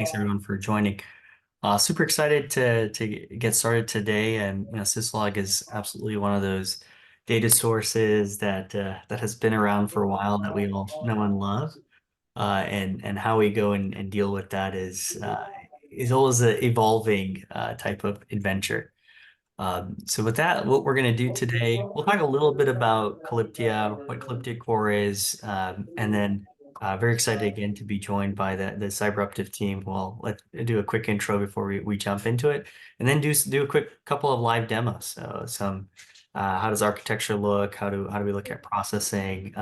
Thanks everyone for joining. Super excited to get started today, and Syslog is absolutely one of those data sources that has been around for a while that we all know and love. And how we go and deal with that is always an evolving type of adventure. So with that, what we're going to do today, we'll talk a little bit about Calyptia, what Calyptia Core is, and then very excited again to be joined by the Cyberuptive team. Let's do a quick intro before we jump into it, and then do a quick couple of live demos. So some how does architecture look? How do we look at processing,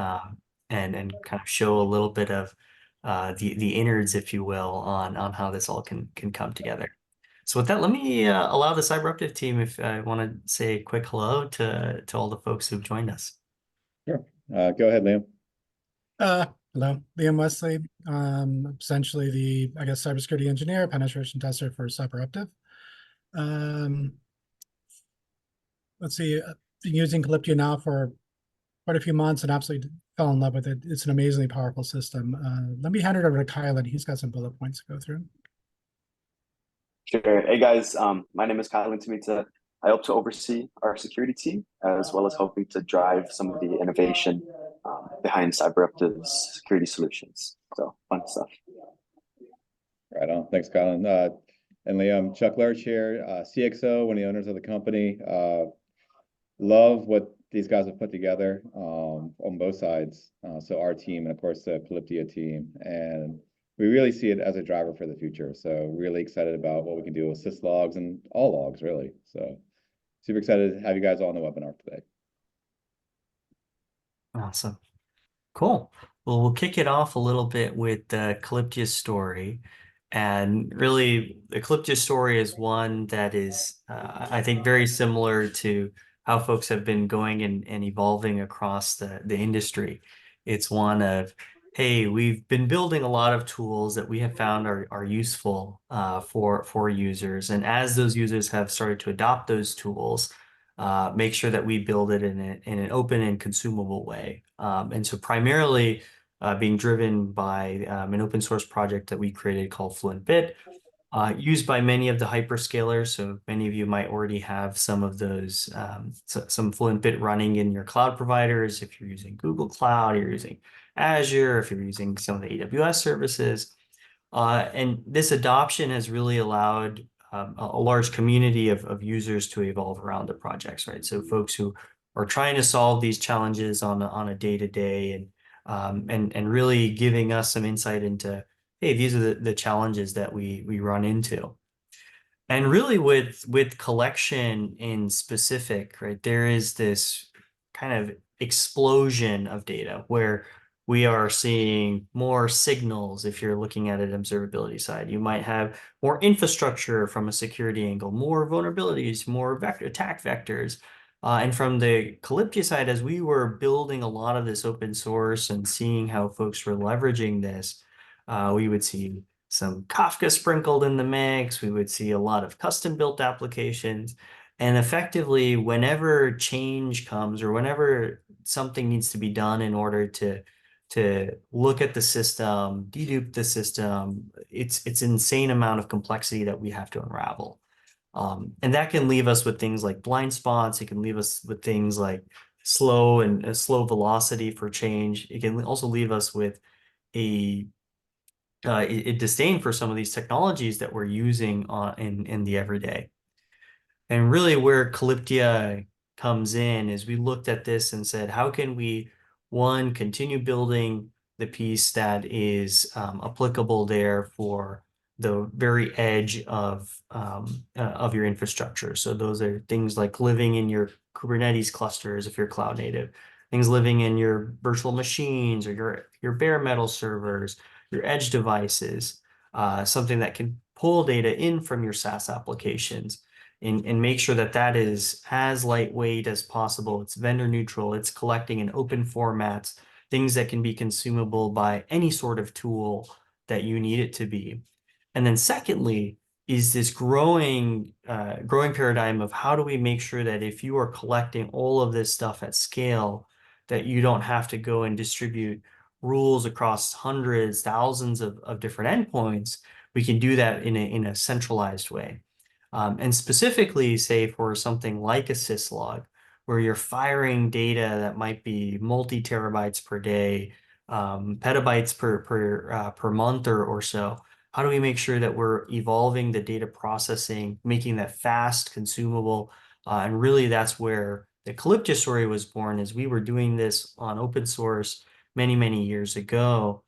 and kind of show a little bit of the innards, if you will, on how this all can come together. So with that, let me allow the Cyberuptive team if I want to say a quick hello to all the folks who've joined us. Sure. Go ahead, Liam. Hello, Liam Wesley. Essentially I guess, cybersecurity engineer, penetration tester for Cyberuptive. Let's see, been using Calyptia now for quite a few months and absolutely fell in love with it. It's an amazingly powerful system. Let me hand it over to Kyle, and he's got some bullet points to go through. Sure. Hey guys, my name is Kyle Intimita. I hope to oversee our security team as well as hoping to drive some of the innovation behind Cyberuptive's security solutions. So fun stuff. Right on. Thanks, Colin. And Liam, Chuck Lurch here, CXO, one of the owners of the company. Love what these guys have put together on both sides. So our team and of course the Calyptia team. And we really see it as a driver for the future. So really excited about what we can do with Syslogs and all logs, really. So super excited to have you guys all on the webinar today. Awesome. Cool. Well, we'll kick it off a little bit with the Calyptia story. And really, the Calyptia story is one that is, I think, very similar to how folks have been going and evolving across the industry. It's one of, hey, we've been building a lot of tools that we have found are useful for users. And as those users have started to adopt those tools, make sure that we build it in an open and consumable way. And so primarily being driven by an open source project that we created called FluentBit, used by many of the hyperscalers. So many of you might already have some of those, some FluentBit running in your cloud providers. If you're using Google Cloud, you're using Azure, if you're using some of the AWS services. And this adoption has really allowed a large community of users to evolve around the projects, right? So folks who are trying to solve these challenges on a day-to-day and really giving us some insight into, hey, these are the challenges that we run into. And really with collection in specific, right, there is this kind of explosion of data where we are seeing more signals. If you're looking at an observability side, you might have more infrastructure from a security angle, more vulnerabilities, more attack vectors. And from the Calyptia side, as we were building a lot of this open source and seeing how folks were leveraging this, we would see some Kafka sprinkled in the mix. We would see a lot of custom built applications. And effectively, whenever change comes or whenever something needs to be done in order to look at the system, dedupe the system, it's an insane amount of complexity that we have to unravel. And that can leave us with things like blind spots. It can leave us with things like slow velocity for change. It can also leave us with a disdain for some of these technologies that we're using in the everyday. And really where Calyptia comes in is we looked at this and said, how can we, one, continue building the piece that is applicable there for the very edge of your infrastructure. So those are things like living in your Kubernetes clusters if you're cloud native, things living in your virtual machines or your bare metal servers, your edge devices, something that can pull data in from your SaaS applications and make sure that that is as lightweight as possible. It's vendor neutral. It's collecting in open formats, things that can be consumable by any sort of tool that you need it to be. And then secondly, is this growing paradigm of how do we make sure that if you are collecting all of this stuff at scale, that you don't have to go and distribute rules across hundreds, thousands of different endpoints. we can do that in a centralized way. And specifically, say for something like a Syslog, where you're firing data that might be multi-terabytes per day, petabytes per month or so. How do we make sure that we're evolving the data processing, making that fast, consumable, and really that's where the Calyptia story was born, is we were doing this on open source many years ago,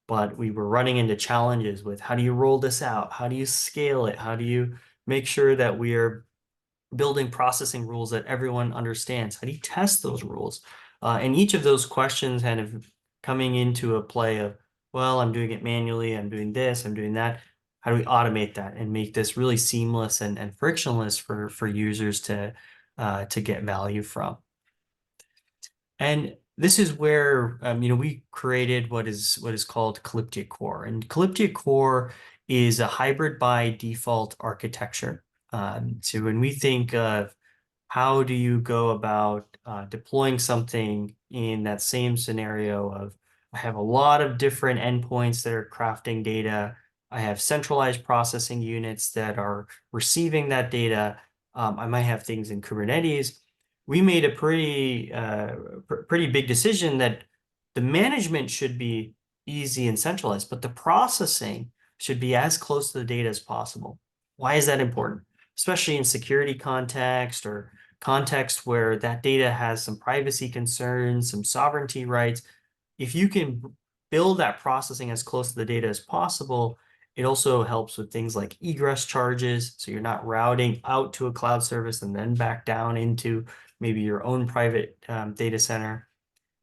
but we were running into challenges with how do you roll this out? How do you scale it? How do you make sure that we are building processing rules that everyone understands? How do you test those rules? And each of those questions kind of coming into a play of, well, I'm doing it manually, I'm doing this, I'm doing that. How do we automate that and make this really seamless and frictionless for users to get value from? And this is where we created what is called Calyptia Core, and Calyptia Core is a hybrid by default architecture. So when we think of how do you go about deploying something in that same scenario of, I have a lot of different endpoints that are crafting data, I have centralized processing units that are receiving that data, I might have things in Kubernetes. We made a pretty big decision that the management should be easy and centralized, but the processing should be as close to the data as possible. Why is that important? Especially in security context or context where that data has some privacy concerns, some sovereignty rights. If you can build that processing as close to the data as possible, it also helps with things like egress charges. So you're not routing out to a cloud service and then back down into maybe your own private data center.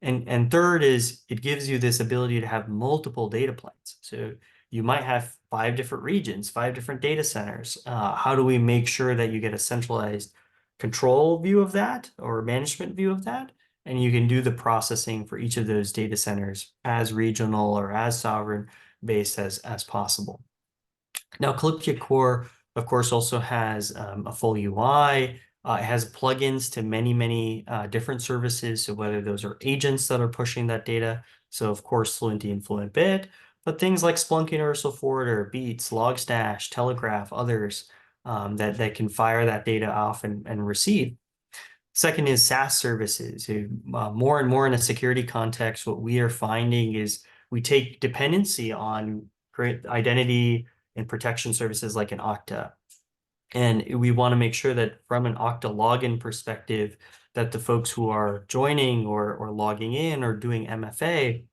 And third is it gives you this ability to have multiple data planes. So you might have 5 different regions, 5 different data centers. How do we make sure that you get a centralized control view of that or management view of that? And you can do the processing for each of those data centers as regional or as sovereign based as possible. Now, Calyptia Core, of course, also has a full UI. It has plugins to many different services. So whether those are agents that are pushing that data, so of course Fluentd and FluentBit, but things like Splunk Universal Forwarder, Beats, Logstash, Telegraph, others that can fire that data off and receive. Second is SaaS services. More and more in a security context, what we are finding is we take dependency on identity and protection services like an Okta. And we want to make sure that from an Okta login perspective, that the folks who are joining or logging in or doing MFA,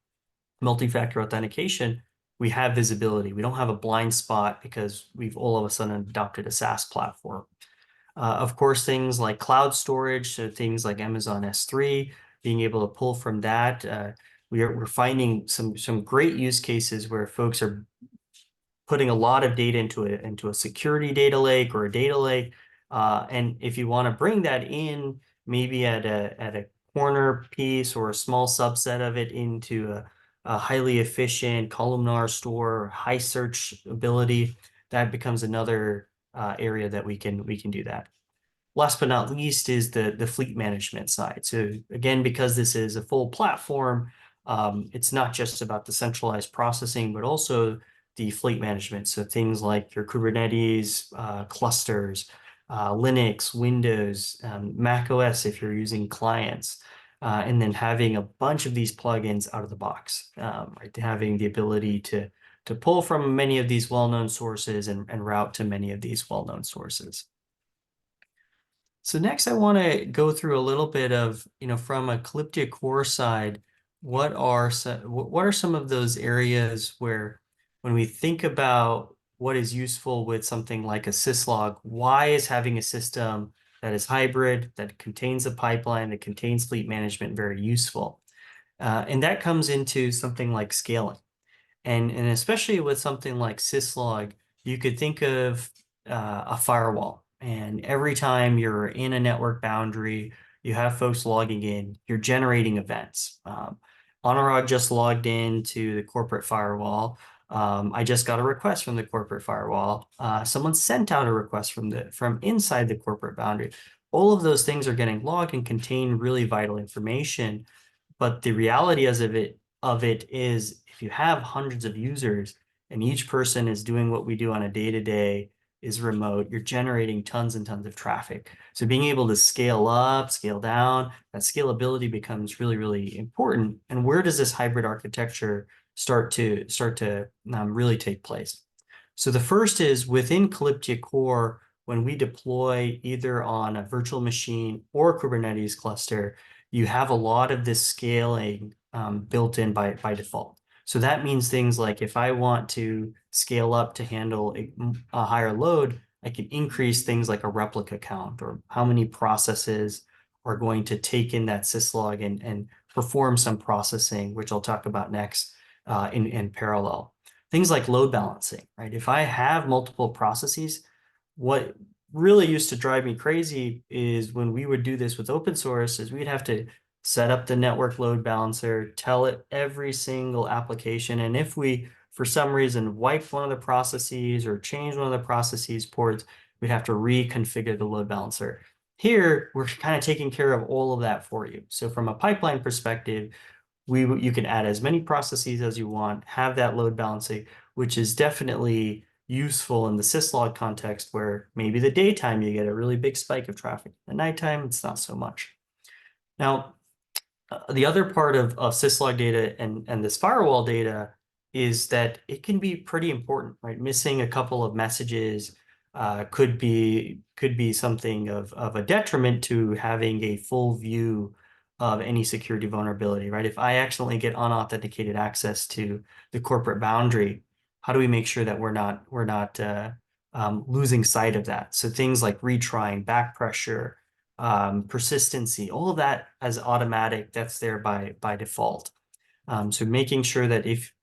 multi-factor authentication, we have visibility. We don't have a blind spot because we've all of a sudden adopted a SaaS platform. Of course, things like cloud storage, so things like Amazon S3, being able to pull from that. We're finding some great use cases where folks are putting a lot of data into a security data lake or a data lake. And if you want to bring that in, maybe at a corner piece or a small subset of it into a highly efficient columnar store, high search ability, that becomes another area that we can do that. Last but not least is the fleet management side. So again, because this is a full platform, it's not just about the centralized processing, but also the fleet management. So things like your Kubernetes clusters, Linux, Windows, Mac OS if you're using clients, and then having a bunch of these plugins out of the box, right? Having the ability to pull from many of these well-known sources and route to many of these well-known sources. So next I want to go through a little bit of, from a Calyptia core side, what are some of those areas where when we think about what is useful with something like a Syslog, why is having a system that is hybrid, that contains a pipeline, that contains fleet management very useful? And that comes into something like scaling. And especially with something like Syslog, you could think of a firewall. And every time you're in a network boundary, you have folks logging in, you're generating events. Anurag just logged in to the corporate firewall. I just got a request from the corporate firewall. Someone sent out a request from inside the corporate boundary. All of those things are getting logged and contain really vital information. But the reality of it is if you have hundreds of users, and each person is doing what we do on a day-to-day, is remote, you're generating tons and tons of traffic. So being able to scale up, scale down, that scalability becomes really, really important. And where does this hybrid architecture start to really take place? So the first is within Calyptia core, when we deploy either on a virtual machine or a Kubernetes cluster, you have a lot of this scaling built in by default. So that means things like if I want to scale up to handle a higher load, I can increase things like a replica count or how many processes are going to take in that syslog and perform some processing, which I'll talk about next in parallel. Things like load balancing, right? If I have multiple processes, what really used to drive me crazy is when we would do this with open source is we'd have to set up the network load balancer, tell it every single application. And if we, for some reason, wiped one of the processes or changed one of the processes ports, we'd have to reconfigure the load balancer. Here, we're kind of taking care of all of that for you. So from a pipeline perspective, you can add as many processes as you want, have that load balancing, which is definitely useful in the syslog context where maybe the daytime you get a really big spike of traffic. The nighttime, it's not so much. Now, the other part of syslog data and this firewall data is that it can be pretty important, right? Missing a couple of messages could be something of a detriment to having a full view of any security vulnerability, right? If I accidentally get unauthenticated access to the corporate boundary, how do we make sure that we're not losing sight of that? So things like retrying, back pressure, persistency, all of that as automatic, that's there by default. So making sure that if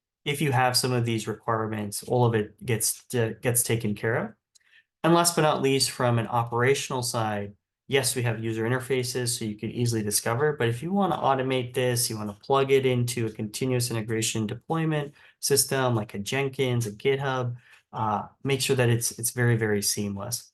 you have some of these requirements, all of it gets taken care of. And last but not least, from an operational side, yes, we have user interfaces so you can easily discover, but if you want to automate this, you want to plug it into a continuous integration deployment system like a Jenkins, a GitHub, make sure that it's very, very seamless.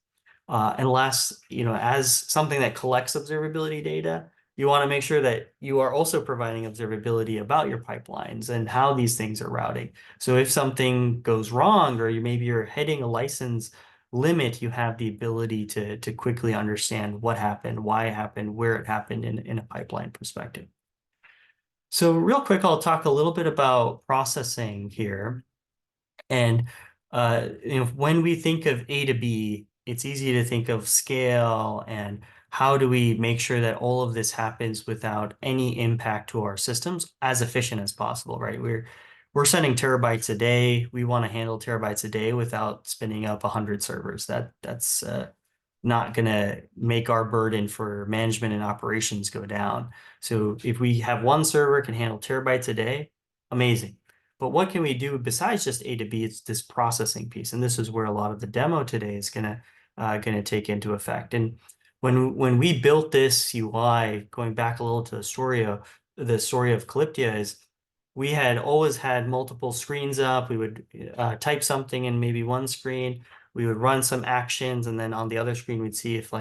And last, as something that collects observability data, you want to make sure that you are also providing observability about your pipelines and how these things are routing. So if something goes wrong, or maybe you're hitting a license limit, you have the ability to quickly understand what happened, why it happened, where it happened in a pipeline perspective. So real quick, I'll talk a little bit about processing here. And when we think of A to B, it's easy to think of scale and how do we make sure that all of this happens without any impact to our systems as efficient as possible, right? We're sending terabytes a day. We want to handle terabytes a day without spinning up 100 servers. That's not going to make our burden for management and operations go down. So if we have one server can handle terabytes a day, amazing. But what can we do besides just A to B? It's this processing piece, and this is where a lot of the demo today is gonna take into effect. And when we built this UI, going back a little to the story of Calyptia, is we had always had multiple screens up. We would type something in maybe one screen. We would run some actions, and then on the other screen, we'd see if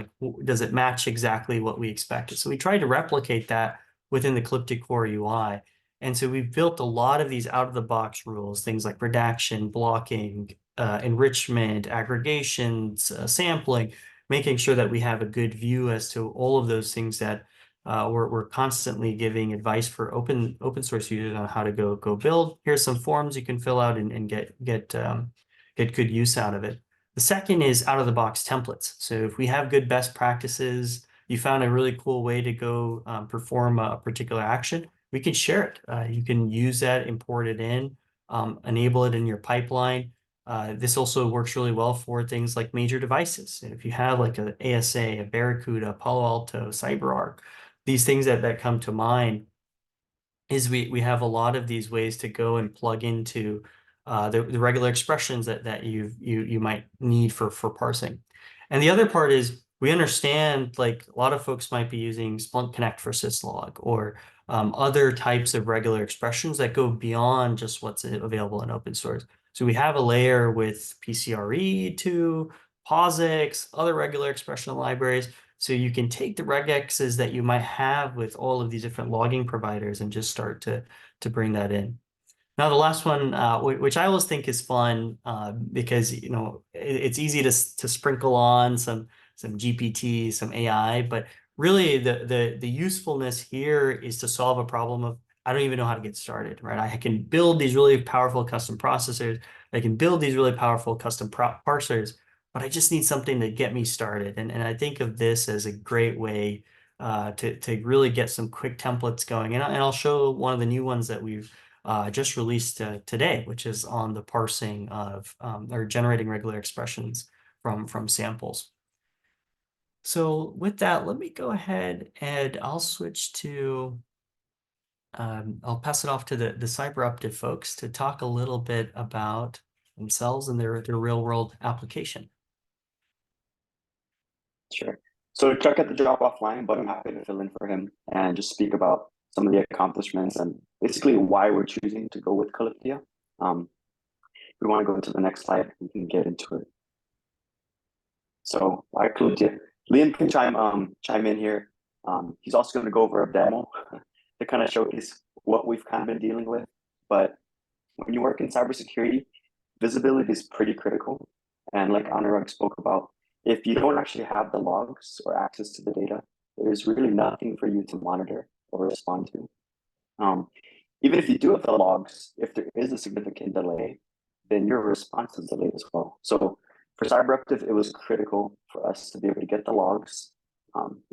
does it match exactly what we expected. So we tried to replicate that within the Calyptia core UI. And so we've built a lot of these out-of-the-box rules, things like redaction, blocking, enrichment, aggregations, sampling, making sure that we have a good view as to all of those things that we're constantly giving advice for open source users on how to go build. Here's some forms you can fill out and get good use out of it. The second is out-of-the-box templates. So if we have good best practices, you found a really cool way to go perform a particular action, we can share it. You can use that, import it in, enable it in your pipeline. This also works really well for things like major devices. If you have like an ASA, a Barracuda, Palo Alto, CyberArk, these things that come to mind is we have a lot of these ways to go and plug into the regular expressions that you might need for parsing. And the other part is we understand like a lot of folks might be using Splunk Connect for Syslog or other types of regular expressions that go beyond just what's available in open source. So we have a layer with PCRE2, POSIX, other regular expression libraries. So you can take the regexes that you might have with all of these different logging providers and just start to bring that in. Now the last one, which I always think is fun, because it's easy to sprinkle on some GPT, some AI, but really the usefulness here is to solve a problem of I don't even know how to get started, right? I can build these really powerful custom processors, I can build these really powerful custom parsers, but I just need something to get me started. And I think of this as a great way to really get some quick templates going. And I'll show one of the new ones that we've just released today, which is on the parsing of or generating regular expressions from samples. So with that, let me go ahead and I'll switch to, I'll pass it off to the Cyberuptive folks to talk a little bit about themselves and their real world application. Sure. So Chuck had to drop offline, but I'm happy to fill in for him and just speak about some of the accomplishments and basically why we're choosing to go with Calyptia. If we want to go into the next slide, we can get into it. So why Calyptia? Liam can chime in here. He's also going to go over a demo to kind of showcase what we've kind of been dealing with. But when you work in cybersecurity, visibility is pretty critical. And like Anurag spoke about, if you don't actually have the logs or access to the data, there's really nothing for you to monitor or respond to. Even if you do have the logs, if there is a significant delay, then your response is delayed as well. So for Cyberuptive, it was critical for us to be able to get the logs,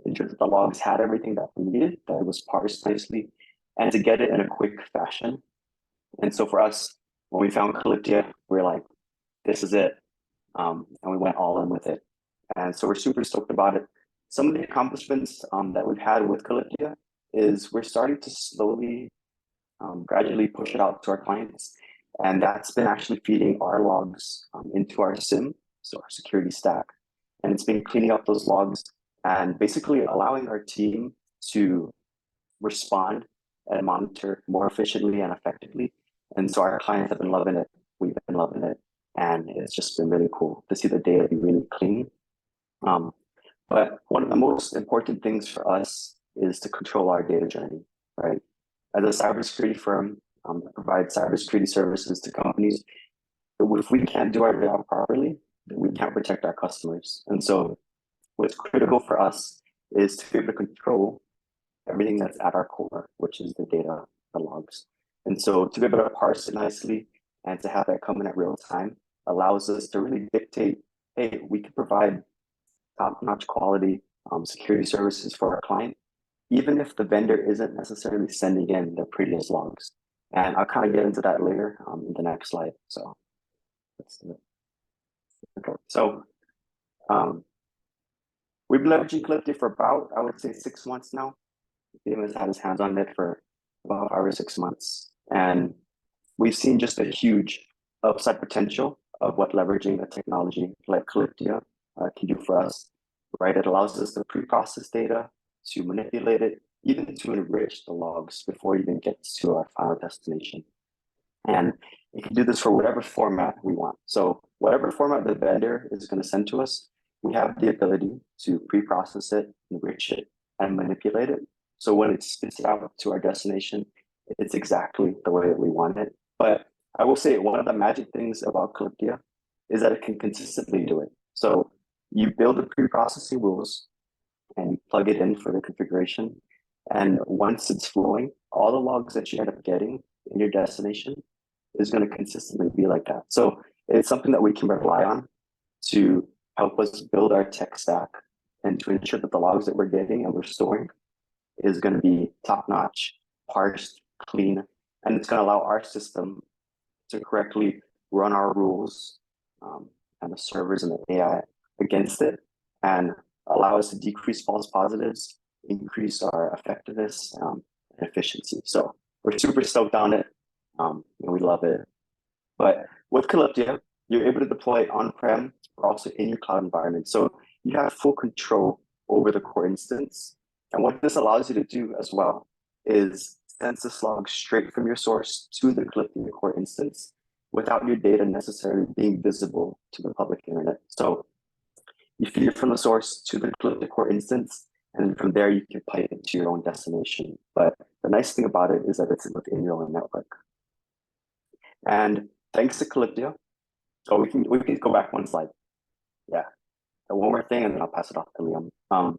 ensure that the logs had everything that we needed, that it was parsed nicely, and to get it in a quick fashion. And so for us, when we found Calyptia, we were like, this is it. And we went all in with it. And so we're super stoked about it. Some of the accomplishments that we've had with Calyptia is we're starting to slowly, gradually push it out to our clients. And that's been actually feeding our logs into our SIM, so our security stack. And it's been cleaning up those logs and basically allowing our team to respond and monitor more efficiently and effectively. And so our clients have been loving it. We've been loving it. And it's just been really cool to see the data be really clean. But one of the most important things for us is to control our data journey, right? As a cybersecurity firm that provides cybersecurity services to companies, if we can't do our job properly, then we can't protect our customers. And so what's critical for us is to be able to control everything that's at our core, which is the data, the logs. And so to be able to parse it nicely and to have that come in at real time allows us to really dictate, hey, we can provide top-notch quality security services for our client, even if the vendor isn't necessarily sending in their previous logs. And I'll kind of get into that later in the next slide. So let's do it. Okay. So we've been leveraging Calyptia for about, I would say, 6 months now. Liam has had his hands on it for about 5 or 6 months. And we've seen just a huge upside potential of what leveraging a technology like Calyptia can do for us, right? It allows us to pre-process data, to manipulate it, even to enrich the logs before it even gets to our final destination. And it can do this for whatever format we want. So whatever format the vendor is going to send to us, we have the ability to pre-process it, enrich it, and manipulate it. So when it spits it out to our destination, it's exactly the way that we want it. But I will say one of the magic things about Calyptia is that it can consistently do it. So you build the pre-processing rules and you plug it in for the configuration. And once it's flowing, all the logs that you end up getting in your destination is going to consistently be like that. So it's something that we can rely on to help us build our tech stack and to ensure that the logs that we're getting and we're storing is going to be top-notch, parsed, clean, and it's going to allow our system to correctly run our rules and the servers and the AI against it and allow us to decrease false positives, increase our effectiveness and efficiency. So we're super stoked on it. And we love it. But with Calyptia, you're able to deploy on-prem or also in your cloud environment. So you have full control over the core instance. And what this allows you to do as well is send Syslog straight from your source to the Calyptia core instance without your data necessarily being visible to the public internet. So you feed it from the source to the Calyptia core instance, and from there you can pipe it to your own destination. But the nice thing about it is that it's within your own network. And thanks to Calyptia, so we can go back one slide. Yeah, and one more thing, and then I'll pass it off to Liam.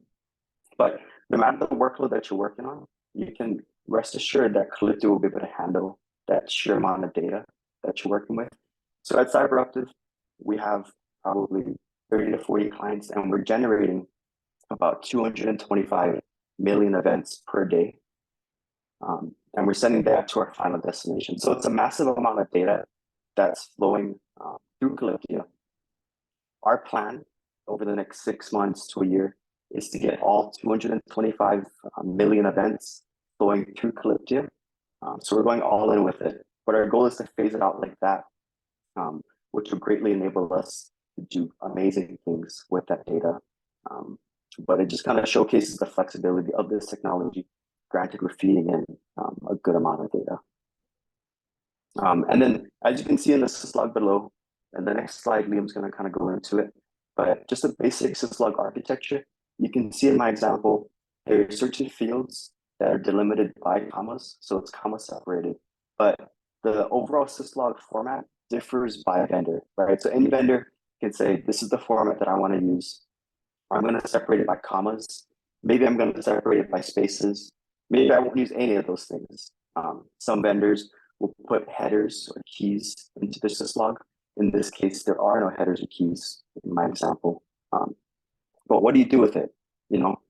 But no matter the workload that you're working on, you can rest assured that Calyptia will be able to handle that sheer amount of data that you're working with. So at Cyberuptive, we have probably 30 to 40 clients, and we're generating about 225 million events per day. And we're sending that to our final destination. So it's a massive amount of data that's flowing through Calyptia. Our plan over the next 6 months to a year is to get all 225 million events flowing through Calyptia. So we're going all in with it. But our goal is to phase it out like that, which will greatly enable us to do amazing things with that data. But it just kind of showcases the flexibility of this technology. Granted, we're feeding in a good amount of data. And then, as you can see in the Syslog below, and the next slide, Liam's going to kind of go into it. But just a basic Syslog architecture, you can see in my example, there are certain fields that are delimited by commas, so it's comma separated. But the overall Syslog format differs by vendor, right? So any vendor can say, this is the format that I want to use. I'm going to separate it by commas. Maybe I'm going to separate it by spaces. Maybe I won't use any of those things. Some vendors will put headers or keys into the syslog. In this case, there are no headers or keys in my example. But what do you do with it? You know,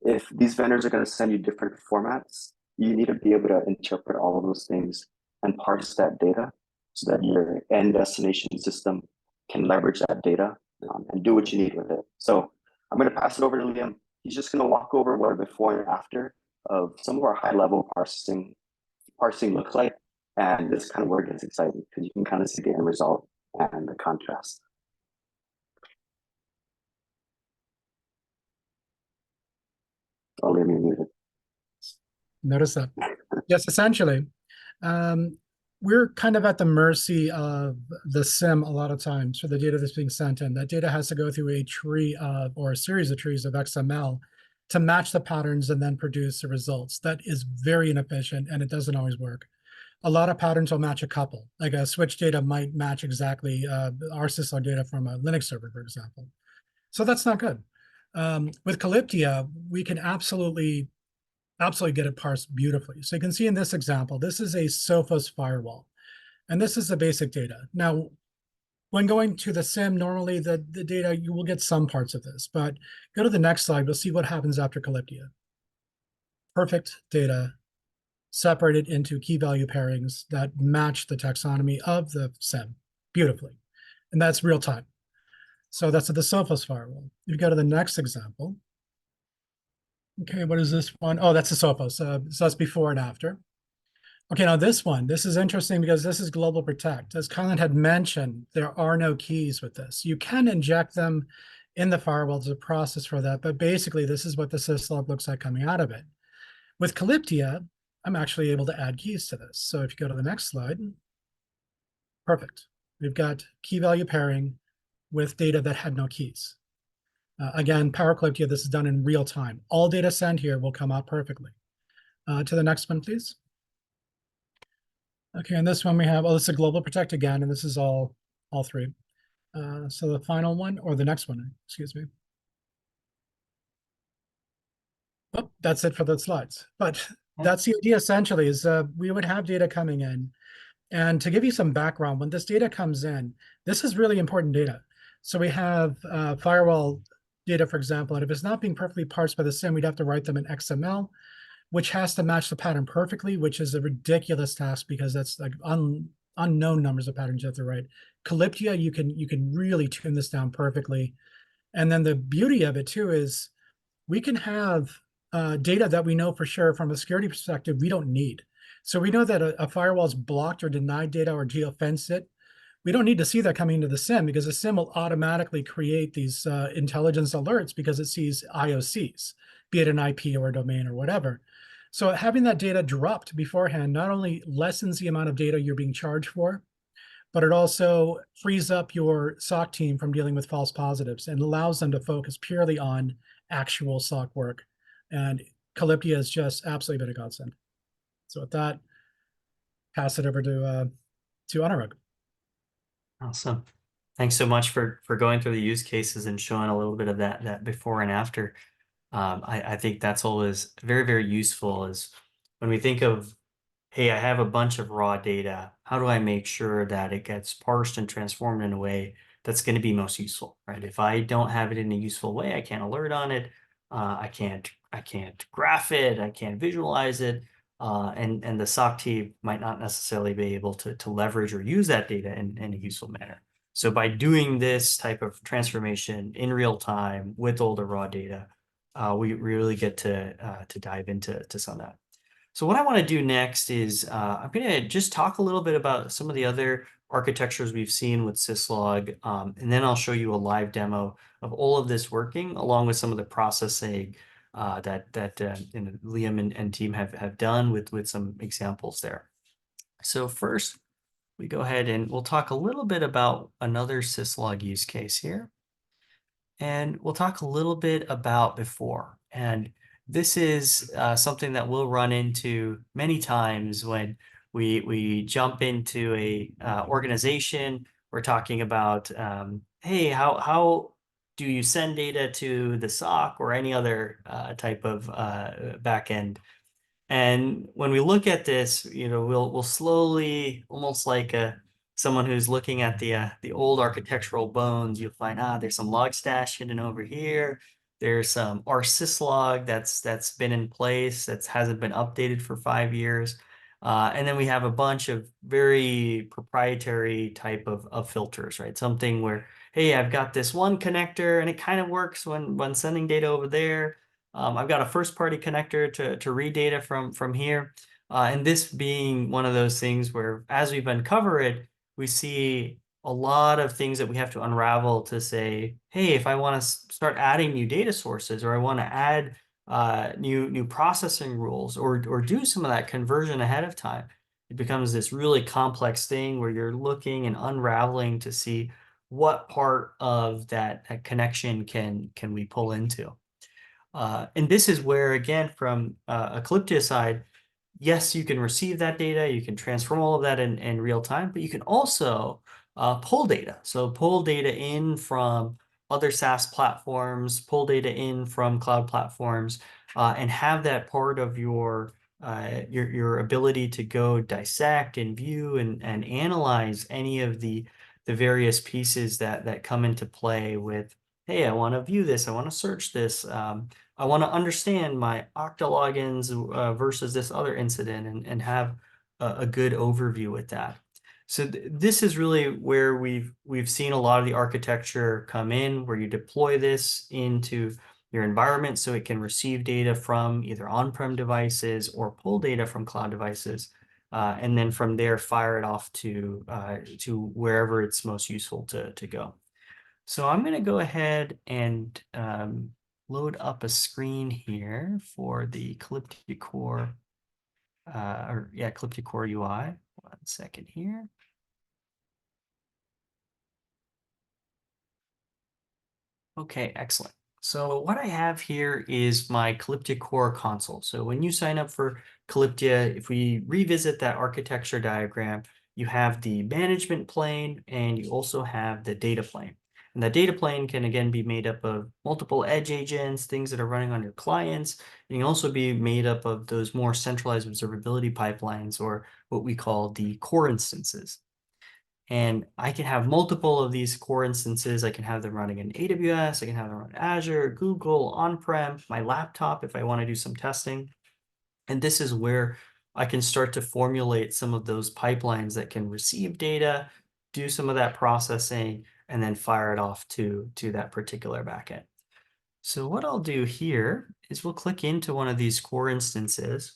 if these vendors are going to send you different formats, you need to be able to interpret all of those things and parse that data so that your end destination system can leverage that data and do what you need with it. So I'm going to pass it over to Liam. He's just going to walk over what a before and after of some of our high-level parsing looks like. And this kind of where it gets exciting because you can kind of see the end result and the contrast. Oh, Liam, you're muted. Notice that. Yes, essentially, we're kind of at the mercy of the SIM a lot of times for the data that's being sent in. That data has to go through a tree of, or a series of trees of XML to match the patterns and then produce the results. That is very inefficient and it doesn't always work. A lot of patterns will match a couple, like a switch data might match exactly our Syslog data from a Linux server, for example. So that's not good. With Calyptia, we can absolutely get it parsed beautifully. So you can see in this example, this is a Sophos firewall, and this is the basic data. Now, when going to the SIM, normally the data, you will get some parts of this, but go to the next slide, we'll see what happens after Calyptia. Perfect data separated into key value pairings that match the taxonomy of the SIM beautifully. And that's real time. So that's the Sophos firewall. If you go to the next example, okay, what is this one? Oh, that's the Sophos. So that's before and after. Okay, now this one, this is interesting because this is Global Protect. As Colin had mentioned, there are no keys with this. You can inject them in the firewall. There's a process for that, but basically this is what the syslog looks like coming out of it. With Calyptia, I'm actually able to add keys to this. So if you go to the next slide, perfect. We've got key value pairing with data that had no keys. Again, Power Calyptia, this is done in real time. All data sent here will come out perfectly. To the next one, please. Okay, and this one we have, oh, this is a Global Protect again, and this is all three. So the final one, or the next one, excuse me. Oh, that's it for the slides. But that's the idea essentially is we would have data coming in. And to give you some background, when this data comes in, this is really important data. So we have firewall data, for example, and if it's not being perfectly parsed by the SIM, we'd have to write them in XML, which has to match the pattern perfectly, which is a ridiculous task because that's like unknown numbers of patterns you have to write. Calyptia, you can really tune this down perfectly. And then the beauty of it too is we can have data that we know for sure from a security perspective we don't need. So we know that a firewall's blocked or denied data or geofenced it. We don't need to see that coming into the SIM because the SIM will automatically create these intelligence alerts because it sees IOCs, be it an IP or a domain or whatever. So having that data dropped beforehand not only lessens the amount of data you're being charged for, but it also frees up your SOC team from dealing with false positives and allows them to focus purely on actual SOC work. And Calyptia has just absolutely been a godsend. So with that, pass it over to to Anurag. Awesome. Thanks so much for going through the use cases and showing a little bit of that before and after. I think that's always very, very useful is when we think of, hey, I have a bunch of raw data. How do I make sure that it gets parsed and transformed in a way that's going to be most useful, right? If I don't have it in a useful way, I can't alert on it. I can't graph it. I can't visualize it. And the SOC team might not necessarily be able to leverage or use that data in a useful manner. So by doing this type of transformation in real time with all the raw data, we really get to dive into some of that. So what I want to do next is I'm going to just talk a little bit about some of the other architectures we've seen with Syslog, and then I'll show you a live demo of all of this working along with some of the processing that Liam and team have done with some examples there. So first, we go ahead and we'll talk a little bit about another Syslog use case here. And we'll talk a little bit about before. And this is something that we'll run into many times when we jump into a organization. We're talking about, hey, how do you send data to the SOC or any other type of backend? And when we look at this, we'll slowly, almost like someone who's looking at the old architectural bones, you'll find there's some log stash hidden over here. There's some syslog that's been in place that hasn't been updated for 5 years. And then we have a bunch of very proprietary type of filters, right? Something where, hey, I've got this one connector and it kind of works when sending data over there. I've got a first-party connector to read data from here. And this being one of those things where, as we've uncovered it, we see a lot of things that we have to unravel to say, hey, if I want to start adding new data sources, or I want to add new processing rules, or do some of that conversion ahead of time, it becomes this really complex thing where you're looking and unraveling to see what part of that connection can we pull into. And this is where, again, from a Calyptia side, yes, you can receive that data, you can transform all of that in real time, but you can also pull data. So pull data in from other SaaS platforms, pull data in from cloud platforms, and have that part of your ability to go dissect and view and analyze any of the various pieces that come into play with, hey, I want to view this, I want to search this, I want to understand my Okta logins versus this other incident, and have a good overview with that. So this is really where we've seen a lot of the architecture come in, where you deploy this into your environment so it can receive data from either on-prem devices or pull data from cloud devices, and then from there fire it off to wherever it's most useful to go. So I'm going to go ahead and load up a screen here for the Calyptia Core, Calyptia Core UI. 1 second here. Okay, excellent. So what I have here is my Calyptia Core console. So when you sign up for Calyptia, if we revisit that architecture diagram, you have the management plane and you also have the data plane. And the data plane can, again, be made up of multiple edge agents, things that are running on your clients. It can also be made up of those more centralized observability pipelines, or what we call the core instances. And I can have multiple of these core instances. I can have them running in AWS. I can have them run Azure, Google, on-prem, my laptop if I want to do some testing. And this is where I can start to formulate some of those pipelines that can receive data, do some of that processing, and then fire it off to that particular backend. So what I'll do here is we'll click into one of these core instances.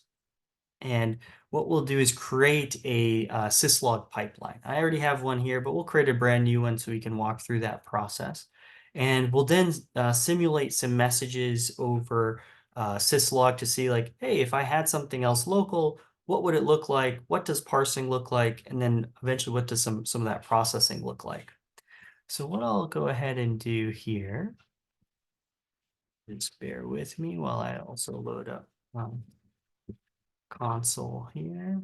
And what we'll do is create a syslog pipeline. I already have one here, but we'll create a brand new one so we can walk through that process. And we'll then simulate some messages over syslog to see, like, hey, if I had something else local, what would it look like? What does parsing look like? And then eventually, what does some of that processing look like? So what I'll go ahead and do here, just bear with me while I also load up console here.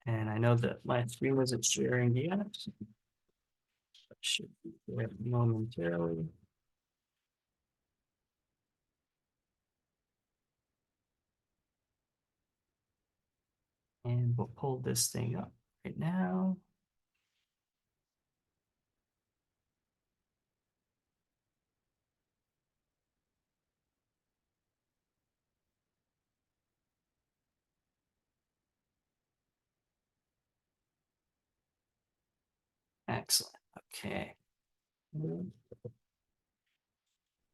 And I know that my screen wasn't sharing yet. Should be there momentarily. And we'll pull this thing up right now. Excellent. Okay.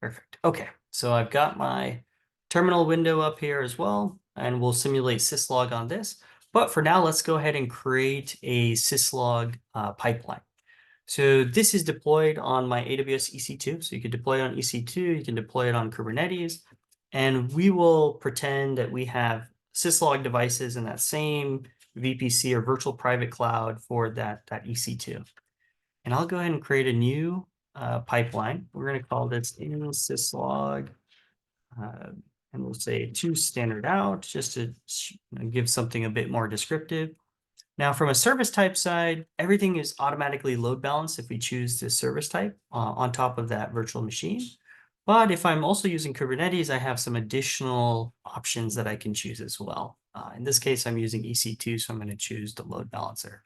Perfect. Okay. So I've got my terminal window up here as well, and we'll simulate Syslog on this. But for now, let's go ahead and create a Syslog pipeline. So this is deployed on my AWS EC2. So you can deploy it on EC2, you can deploy it on Kubernetes, and we will pretend that we have Syslog devices in that same VPC or virtual private cloud for that EC2. And I'll go ahead and create a new pipeline. We're going to call this in Syslog, and we'll say to standard out, just to give something a bit more descriptive. Now, from a service type side, everything is automatically load balanced if we choose this service type on top of that virtual machine. But if I'm also using Kubernetes, I have some additional options that I can choose as well. In this case, I'm using EC2, so I'm going to choose the load balancer.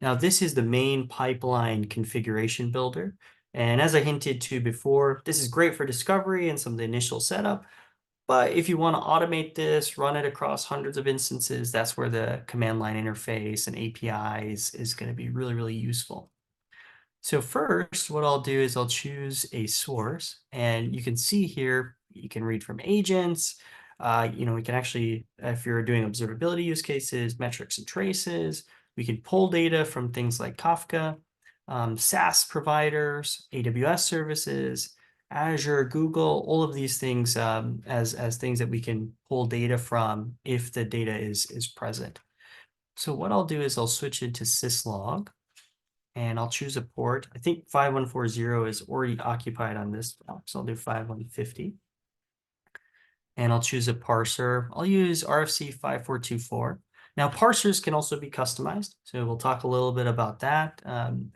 Now, this is the main pipeline configuration builder. And as I hinted to before, this is great for discovery and some of the initial setup. But if you want to automate this, run it across hundreds of instances, that's where the command line interface and APIs is going to be really, really useful. So first, what I'll do is I'll choose a source, and you can see here, you can read from agents. We can actually, if you're doing observability use cases, metrics and traces, we can pull data from things like Kafka, SaaS providers, AWS services, Azure, Google, all of these things as things that we can pull data from if the data is present. So what I'll do is I'll switch into Syslog, and I'll choose a port. I think 5140 is already occupied on this, so I'll do 5150. And I'll choose a parser. I'll use RFC 5424. Now, parsers can also be customized, so we'll talk a little bit about that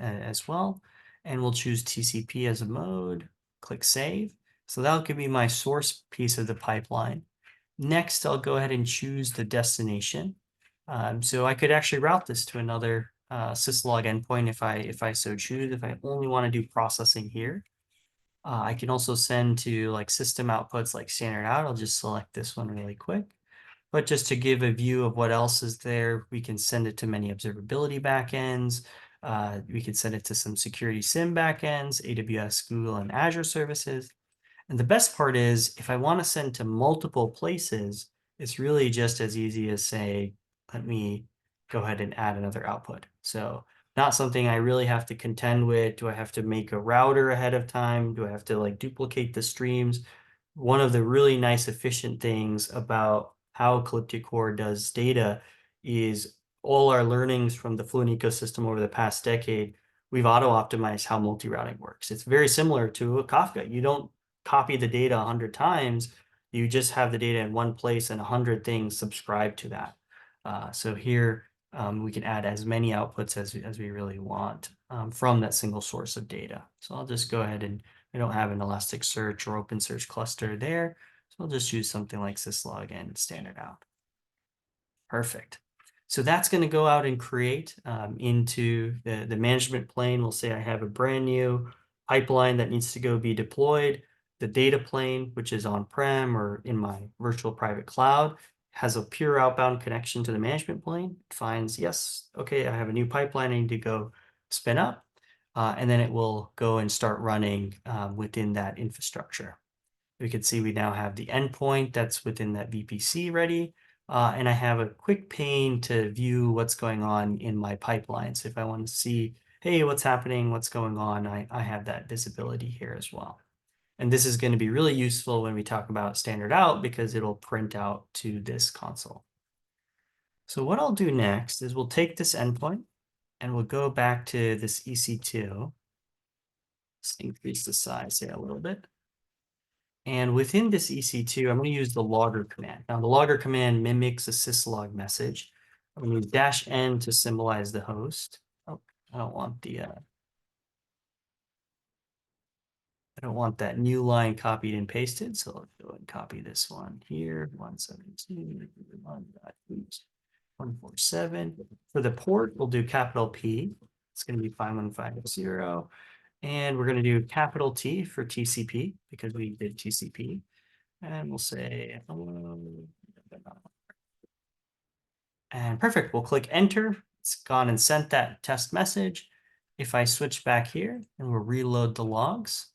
as well. And we'll choose TCP as a mode, click Save. So that'll give me my source piece of the pipeline. Next, I'll go ahead and choose the destination. So I could actually route this to another syslog endpoint if I so choose, if I only want to do processing here. I can also send to like system outputs like standard out. I'll just select this one really quick. But just to give a view of what else is there, we can send it to many observability backends. We can send it to some security SIEM backends, AWS, Google, and Azure services. And the best part is if I want to send to multiple places, it's really just as easy as say, let me go ahead and add another output. So not something I really have to contend with. Do I have to make a router ahead of time? Do I have to like duplicate the streams? One of the really nice efficient things about how Calyptia Core does data is all our learnings from the Fluent ecosystem over the past decade, we've auto-optimized how multi-routing works. It's very similar to a Kafka. You don't copy the data 100 times, you just have the data in one place and 100 things subscribe to that. So here we can add as many outputs as we really want from that single source of data. So I'll just go ahead and I don't have an Elasticsearch or OpenSearch cluster there. So I'll just use something like Syslog and standard out. Perfect. So that's going to go out and create into the management plane. We'll say I have a brand new pipeline that needs to go be deployed. The data plane, which is on-prem or in my virtual private cloud, has a pure outbound connection to the management plane. It finds, yes, okay, I have a new pipeline I need to go spin up. And then it will go and start running within that infrastructure. We can see we now have the endpoint that's within that VPC ready. And I have a quick pane to view what's going on in my pipeline. So if I want to see, hey, what's happening, what's going on, I have that visibility here as well. And this is going to be really useful when we talk about standard out because it'll print out to this console. So what I'll do next is we'll take this endpoint and we'll go back to this EC2. Let's increase the size here a little bit. And within this EC2, I'm going to use the logger command. Now, the logger command mimics a syslog message. I'm going to use -n to symbolize the host. Oh, I don't want the I don't want that new line copied and pasted, so I'll go and copy this one here, 172.147. For the port, we'll do capital P. It's going to be 5150. And we're going to do capital T for TCP because we did TCP. And we'll say hello. And perfect, we'll click enter. It's gone and sent that test message. If I switch back here and we'll reload the logs,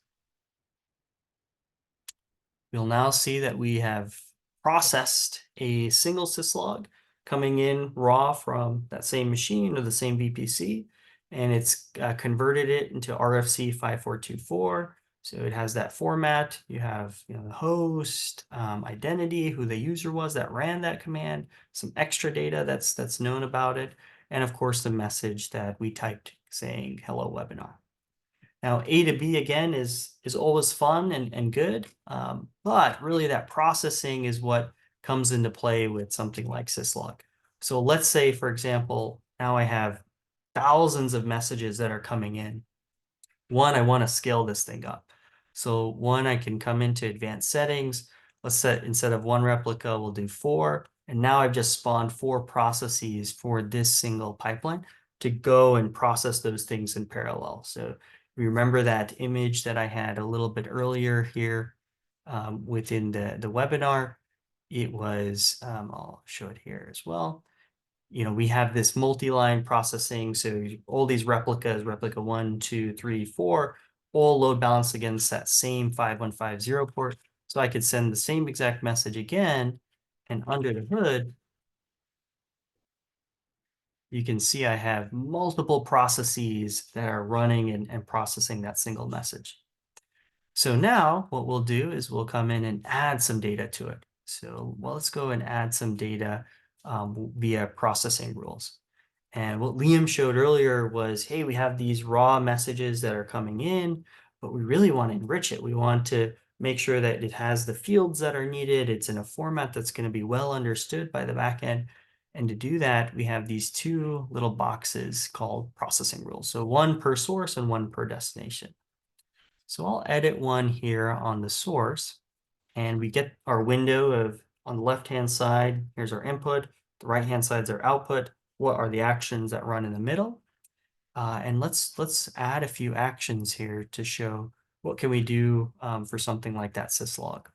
you'll now see that we have processed a single syslog coming in raw from that same machine or the same VPC, and it's converted it into RFC 5424. So it has that format. You have the host, identity, who the user was that ran that command, some extra data that's known about it, and of course the message that we typed saying hello webinar. Now, A to B again is always fun and good, but really that processing is what comes into play with something like Syslog. So let's say, for example, now I have thousands of messages that are coming in. One, I want to scale this thing up. So one, I can come into advanced settings. Let's set, instead of 1 replica, we'll do 4. And now I've just spawned 4 processes for this single pipeline to go and process those things in parallel. So remember that image that I had a little bit earlier here within the webinar. It was, I'll show it here as well. We have this multi-line processing. So all these replicas, replica 1, 2, 3, 4, all load balanced against that same 5150 port. So I could send the same exact message again, and under the hood, you can see I have multiple processes that are running and processing that single message. So now what we'll do is we'll come in and add some data to it. So let's go and add some data via processing rules. And what Liam showed earlier was, hey, we have these raw messages that are coming in, but we really want to enrich it. We want to make sure that it has the fields that are needed. It's in a format that's going to be well understood by the backend. And to do that, we have these 2 little boxes called processing rules. So one per source and one per destination. So I'll edit one here on the source, and we get our window of, on the left-hand side, here's our input. The right-hand side is our output. What are the actions that run in the middle? And let's add a few actions here to show what can we do for something like that syslog.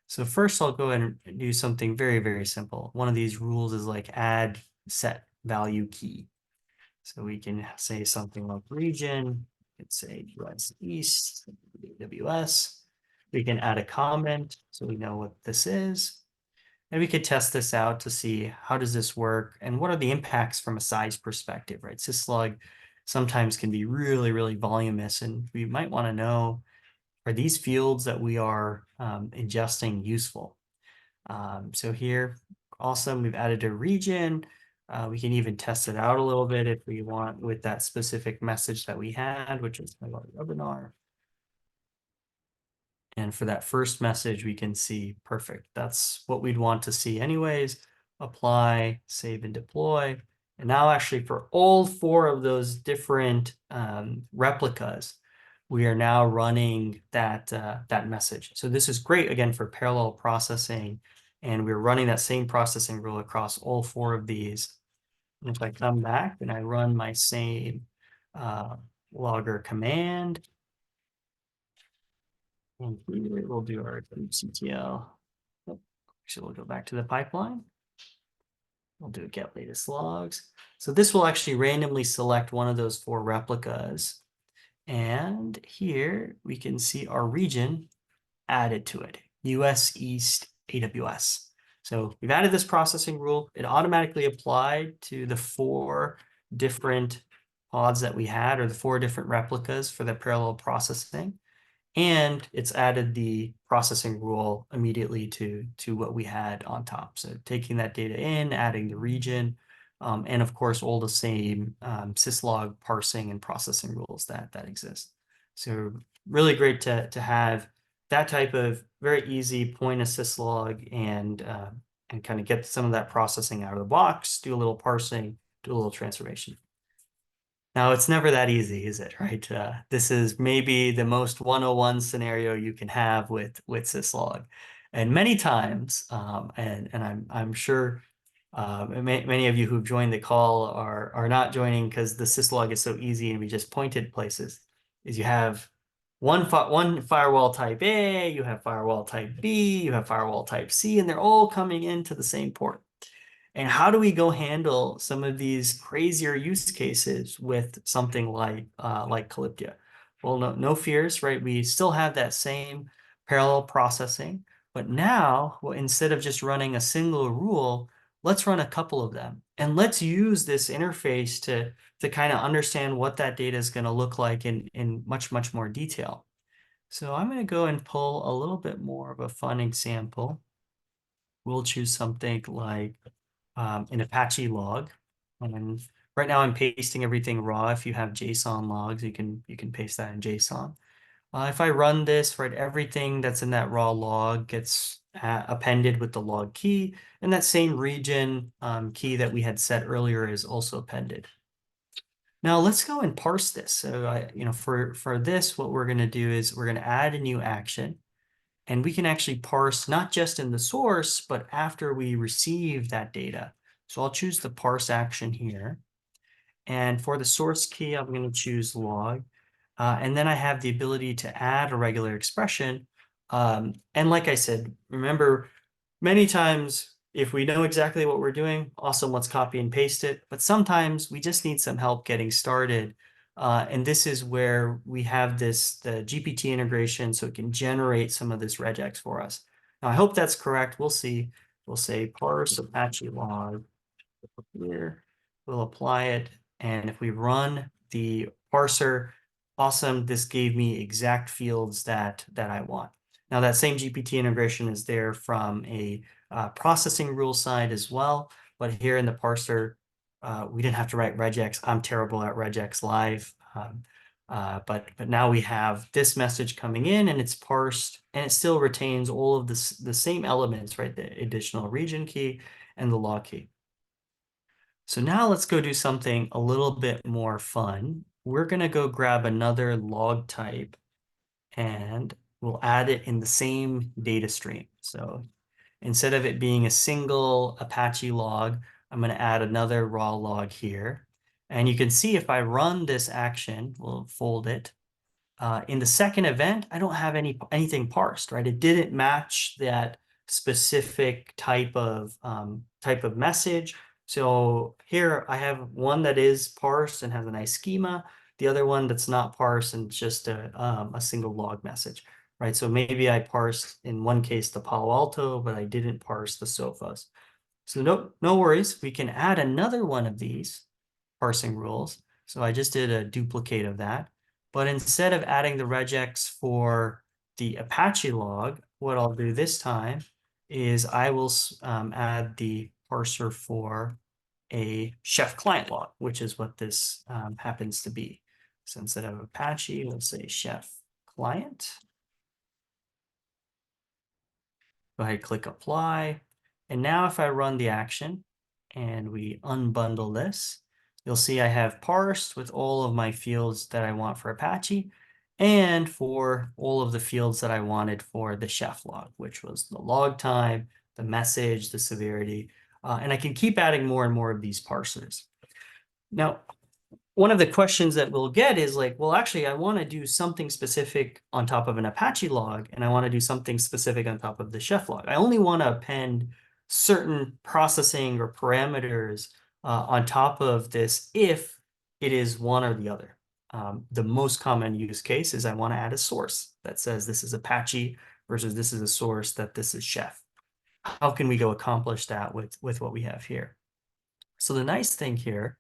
So first I'll go ahead and do something very, very simple. One of these rules is like add set value key. So we can say something like region, we can say US East, AWS. We can add a comment so we know what this is. And we could test this out to see how does this work and what are the impacts from a size perspective, right? Syslog sometimes can be really, really voluminous, and we might want to know, are these fields that we are ingesting useful? So here, awesome, we've added a region. We can even test it out a little bit if we want with that specific message that we had, which is my webinar. And for that first message, we can see, perfect. That's what we'd want to see anyways. Apply, save, and deploy. And now actually for all 4 of those different replicas, we are now running that, that message. So this is great, again, for parallel processing. And we're running that same processing rule across all 4 of these. And if I come back and I run my same logger command, and here we'll do our CTL. Oh, actually, we'll go back to the pipeline. We'll do get latest logs. So this will actually randomly select one of those 4 replicas. And here we can see our region added to it, US East AWS. So we've added this processing rule. It automatically applied to the 4 different pods that we had, or the 4 different replicas for the parallel processing. And it's added the processing rule immediately to what we had on top. So taking that data in, adding the region, and of course, all the same syslog parsing and processing rules that exist. So really great to have that type of very easy point of syslog and and kind of get some of that processing out of the box, do a little parsing, do a little transformation. Now, it's never that easy, is it, right? This is maybe the most 101 scenario you can have with Syslog. And many times, and I'm sure many of you who've joined the call are not joining because the Syslog is so easy and we just pointed places, is you have one firewall type A, you have firewall type B, you have firewall type C, and they're all coming into the same port. And how do we go handle some of these crazier use cases with something like Calyptia? Well, no fears, right? We still have that same parallel processing, but now, well, instead of just running a single rule, let's run a couple of them. And let's use this interface to kind of understand what that data is going to look like in much more detail. So I'm going to go and pull a little bit more of a fun example. We'll choose something like an Apache log. And right now I'm pasting everything raw. If you have JSON logs, you can paste that in JSON. If I run this, right, everything that's in that raw log gets appended with the log key, and that same region key that we had set earlier is also appended. Now let's go and parse this. So for this, what we're going to do is we're going to add a new action. And we can actually parse not just in the source, but after we receive that data. So I'll choose the parse action here. And for the source key, I'm going to choose log. And then I have the ability to add a regular expression. And like I said, remember, many times, if we know exactly what we're doing, awesome, let's copy and paste it. But sometimes we just need some help getting started. And this is where we have the GPT integration so it can generate some of this regex for us. Now, I hope that's correct. We'll see. We'll say parse Apache log here. We'll apply it. And if we run the parser, awesome, this gave me exact fields that I want. Now, that same GPT integration is there from a processing rule side as well. But here in the parser, we didn't have to write regex. I'm terrible at regex live. But now we have this message coming in and it's parsed and it still retains all of the same elements, right? The additional region key and the log key. So now let's go do something a little bit more fun. We're going to go grab another log type and we'll add it in the same data stream. So instead of it being a single Apache log, I'm going to add another raw log here. And you can see if I run this action, we'll fold it. In the second event, I don't have anything parsed, right? It didn't match that specific type of message. So here I have one that is parsed and has a nice schema. The other one that's not parsed and just a single log message, right? So maybe I parsed in one case the Palo Alto, but I didn't parse the sofas. So no worries. We can add another one of these parsing rules. So I just did a duplicate of that. But instead of adding the regex for the Apache log, what I'll do this time is I will add the parser for a chef client log, which is what this happens to be. So instead of Apache, let's say chef client. Go ahead, click apply. And now if I run the action and we unbundle this, you'll see I have parsed with all of my fields that I want for Apache and for all of the fields that I wanted for the chef log, which was the log time, the message, the severity, and I can keep adding more and more of these parsers. Now, one of the questions that we'll get is like, well, actually, I want to do something specific on top of an Apache log, and I want to do something specific on top of the chef log. I only want to append certain processing or parameters on top of this if it is one or the other. The most common use case is I want to add a source that says this is Apache versus this is a source that this is chef. How can we go accomplish that with what we have here? So the nice thing here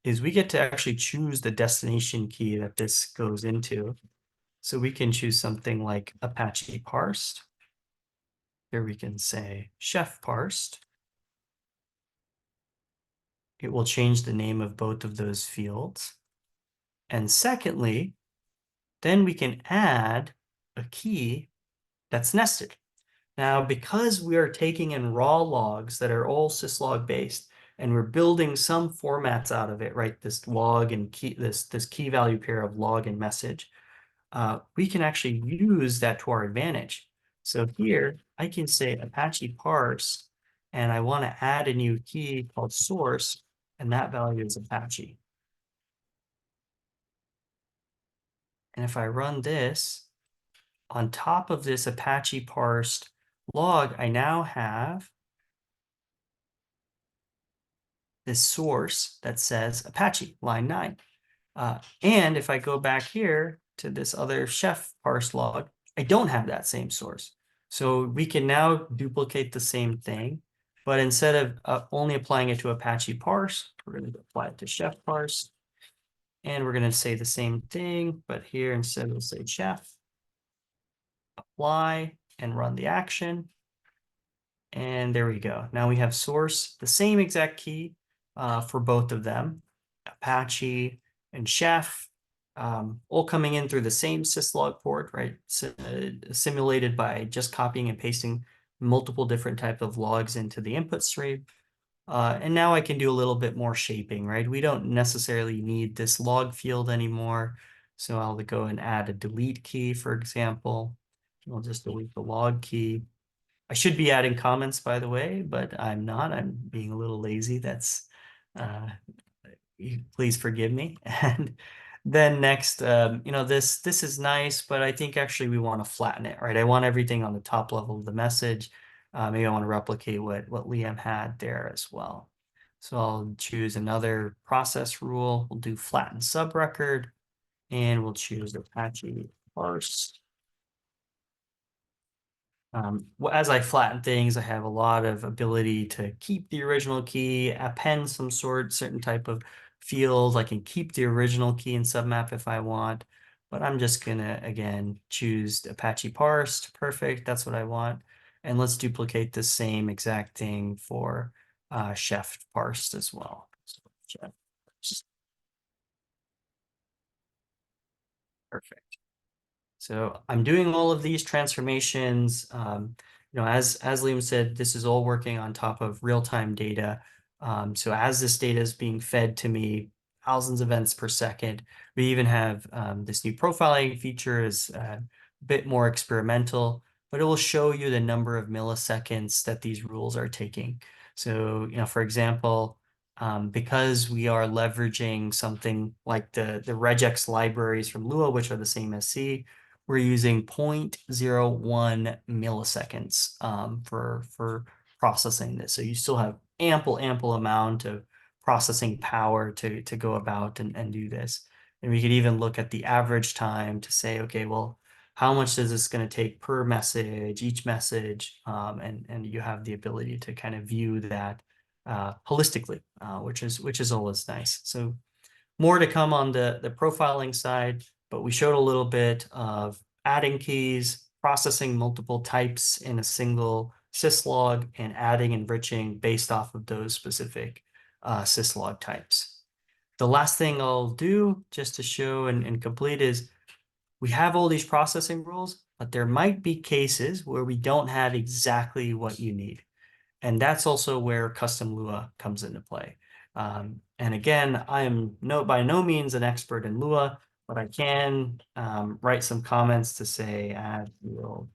is we get to actually choose the destination key that this goes into. So we can choose something like Apache parsed. Here we can say chef parsed. It will change the name of both of those fields. And secondly, then we can add a key that's nested. Now, because we are taking in raw logs that are all syslog based, and we're building some formats out of it, right? This log and key, this key value pair of log and message, we can actually use that to our advantage. So here I can say Apache parse, and I want to add a new key called source, and that value is Apache. And if I run this, on top of this Apache parsed log, I now have this source that says Apache, line 9. And if I go back here to this other chef parse log, I don't have that same source. So we can now duplicate the same thing, but instead of only applying it to Apache parse, we're going to apply it to chef parse. And we're going to say the same thing, but here instead we'll say chef, apply, and run the action. And there we go. Now we have source, the same exact key for both of them, Apache and chef, all coming in through the same syslog port, right? Simulated by just copying and pasting multiple different types of logs into the input stream. And now I can do a little bit more shaping, right? We don't necessarily need this log field anymore. So I'll go and add a delete key, for example. I'll just delete the log key. I should be adding comments, by the way, but I'm not. I'm being a little lazy. That's please forgive me. And then next, this is nice, but I think actually we want to flatten it, right? I want everything on the top level of the message. Maybe I want to replicate what Liam had there as well. So I'll choose another process rule. We'll do flatten subrecord, and we'll choose Apache parse. As I flatten things, I have a lot of ability to keep the original key, append some certain type of field. I can keep the original key in submap if I want, but I'm just gonna, again, choose Apache parsed. Perfect, that's what I want. And let's duplicate the same exact thing for chef parsed as well. So, chef parsed. Perfect. So I'm doing all of these transformations. As Liam said, this is all working on top of real-time data. So as this data is being fed to me, thousands of events per second, we even have this new profiling feature is a bit more experimental, but it will show you the number of milliseconds that these rules are taking. So, for example, because we are leveraging something like the regex libraries from Lua, which are the same as C, we're using 0.01 milliseconds for processing this. So you still have ample amount of processing power to go about and do this. And we could even look at the average time to say, okay, well, how much is this going to take per message, each message? And you have the ability to kind of view that holistically, which is always nice. So more to come on the profiling side, but we showed a little bit of adding keys, processing multiple types in a single syslog, and adding enriching based off of those specific syslog types. The last thing I'll do just to show and complete is we have all these processing rules, but there might be cases where we don't have exactly what you need. And that's also where custom Lua comes into play. And again, I am by no means an expert in Lua, but I can write some comments to say add field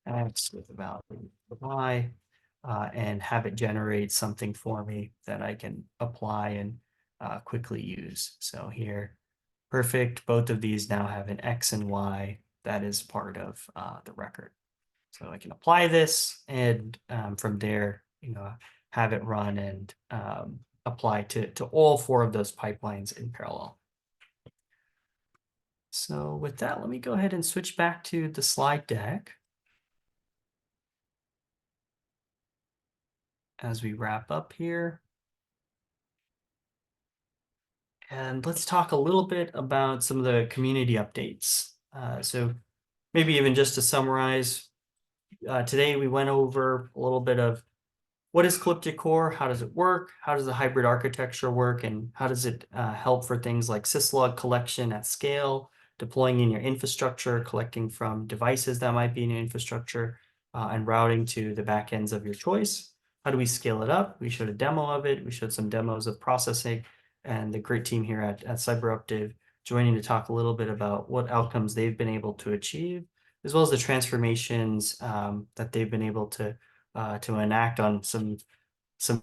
X with a value of Y and have it generate something for me that I can apply and quickly use. So here, perfect. Both of these now have an X and Y that is part of the record. So I can apply this and from there, have it run and apply to all 4 of those pipelines in parallel. So with that, let me go ahead and switch back to the slide deck as we wrap up here. And let's talk a little bit about some of the community updates. So maybe even just to summarize, today we went over a little bit of what is Calyptia Core? How does it work? How does the hybrid architecture work? And how does it help for things like syslog collection at scale, deploying in your infrastructure, collecting from devices that might be in your infrastructure, and routing to the backends of your choice. How do we scale it up? We showed a demo of it. We showed some demos of processing, and the great team here at Cyberuptive joining to talk a little bit about what outcomes they've been able to achieve, as well as the transformations that they've been able to enact on some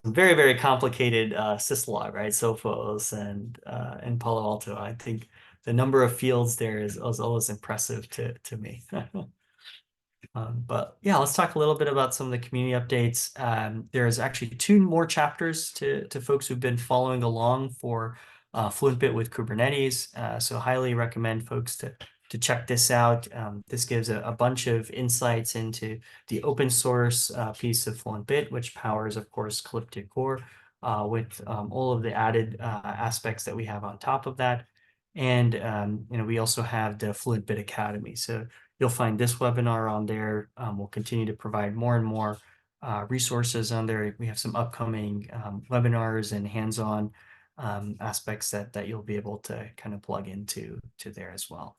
very, very complicated Syslog, right? Sophos and Palo Alto. I think the number of fields there is always impressive to me. But yeah, let's talk a little bit about some of the community updates. There's actually 2 more chapters to folks who've been following along for FluentBit with Kubernetes. So highly recommend folks to check this out. This gives a bunch of insights into the open source piece of FluentBit, which powers, of course, Calyptia Core, with all of the added aspects that we have on top of that. And we also have the FluentBit Academy. So you'll find this webinar on there. We'll continue to provide more and more resources on there. We have some upcoming webinars and hands-on aspects that you'll be able to kind of plug into there as well.